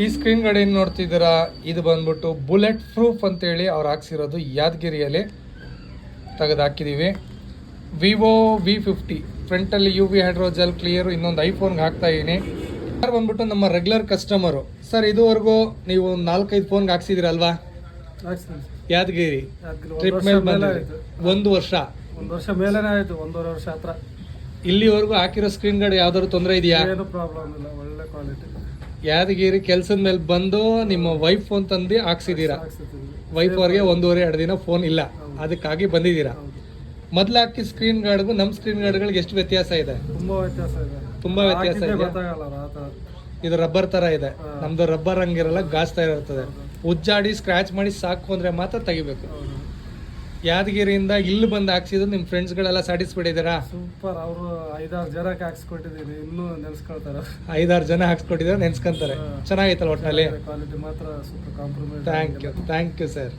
ಈ screen guard ಏನು ನೋಡ್ತಿದ್ದೀರಾ, ಇದು ಬಂದ್ಬಿಟ್ಟು ಬುಲೆಟ್ ಪ್ರೂಫ್ ಅಂತೇಳಿ ಅವ್ರು ಹಾಕ್ಸಿರೋದು ಯಾದಗಿರಿಯಲ್ಲಿ ತೆಗೆದು ಹಾಕಿದ್ದೀವಿ. Vivo V50 ಫ್ರಂಟಲ್ಲಿ UV hydrogel clear ಇನ್ನೊಂದು ಐಫೋನ್ಗೆ ಹಾಕ್ತಾ ಇದ್ದೀನಿ. ಸರ್ ಬಂದ್ಬಿಟ್ಟು ನಮ್ಮ ರೆಗ್ಯುಲರ್ ಕಸ್ಟಮರು. ಸರ್ ಇದುವರೆಗೂ ನೀವು 4-5 ಫೋನ್ಗೆ ಹಾಕ್ಸಿದಿರಲ್ವಾ ಯಾದಗಿರಿ ಟ್ರಿಪ್ ಮೇಲೆ ಬಂದ? ಒಂದು ವರ್ಷ ಮೇಲೇನೆ ಆಯ್ತು, 1.5 ವರ್ಷ ಹತ್ರ. ಇಲ್ಲಿವರೆಗೂ ಹಾಕಿರೋ ಸ್ಕ್ರೀನ್ ಗಾರ್ಡ್ ಯಾವ್ದಾದ್ರು ತೊಂದರೆ ಇದೆಯಾ? ಏನು ಪ್ರಾಬ್ಲಮ್ ಇಲ್ಲ, ಒಳ್ಳೆ ಕ್ವಾಲಿಟಿ. ಯಾದಗಿರಿ ಕೆಲಸದ ಮೇಲೆ ಬಂದು ನಿಮ್ಮ ವೈಫ್ ಫೋನ್ ತಂದು ಹಾಕ್ಸಿದ್ದೀರಾ. ವೈಫ್ ಅವ್ರಿಗೆ 1.5-2 ದಿನ ಫೋನ್ ಇಲ್ಲ, ಅದಕ್ಕಾಗಿ ಬಂದಿದ್ದೀರಾ. ಮೊದ್ಲು ಹಾಕಿ ಸ್ಕ್ರೀನ್ ಗಾರ್ಡ್ಗೂ ನಮ್ಮ ಸ್ಕ್ರೀನ್ ಗಾರ್ಡ್ಗಳಿಗೆ ಎಷ್ಟು ವ್ಯತ್ಯಾಸ ಇದೆ? ತುಂಬಾ ವ್ಯತ್ಯಾಸ ಇದೆ. ತುಂಬಾ ವ್ಯತ್ಯಾಸ ಇದೆ. ಗೊತ್ತಾಗಲ್ಲ ಆ ಥರ. ಇದು ರಬ್ಬರ್ ತರ ಇದೆ, ನಮ್ದು ರಬ್ಬರ್ ಹಂಗಿರಲ್ಲ, ಗಾಜ್ ತರ ಇರ್ತದೆ. ಉಜ್ಜಾಡಿ ಸ್ಕ್ರಾಚ್ ಮಾಡಿ ಸಾಕು ಅಂದ್ರೆ ಮಾತ್ರ ತೆಗಿಬೇಕು. ಯಾದಗಿರಿಯಿಂದ ಇಲ್ಲಿ ಬಂದು ಹಾಕ್ಸಿದ್ರು ನಿಮ್ಮ ಫ್ರೆಂಡ್ಸ್ಗಳೆಲ್ಲ ಸ್ಯಾಟಿಸ್ಫೈಡ್ ಇದ್ದೀರಾ? ಸೂಪರ್. ಅವರು 5-6 ಜನಕ್ಕೆ ಹಾಕ್ಸ್ಕೊಟ್ಟಿದ್ದೀನಿ, ಇನ್ನೂ ನೆನ್ಸ್ಕೊಳ್ತಾರೆ. 5-6 ಜನ ಹಾಕ್ಸ್ಕೊಟ್ಟಿದ್ದಾರೆ, ನೆನ್ಸ್ಕೊಂತಾರೆ. ಚೆನ್ನಾಗಿತ್ತಲ್ಲ ಒಟ್ಟಿನಲ್ಲಿ. ಕ್ವಾಲಿಟಿ ಮಾತ್ರ super compromise. Thank you sir.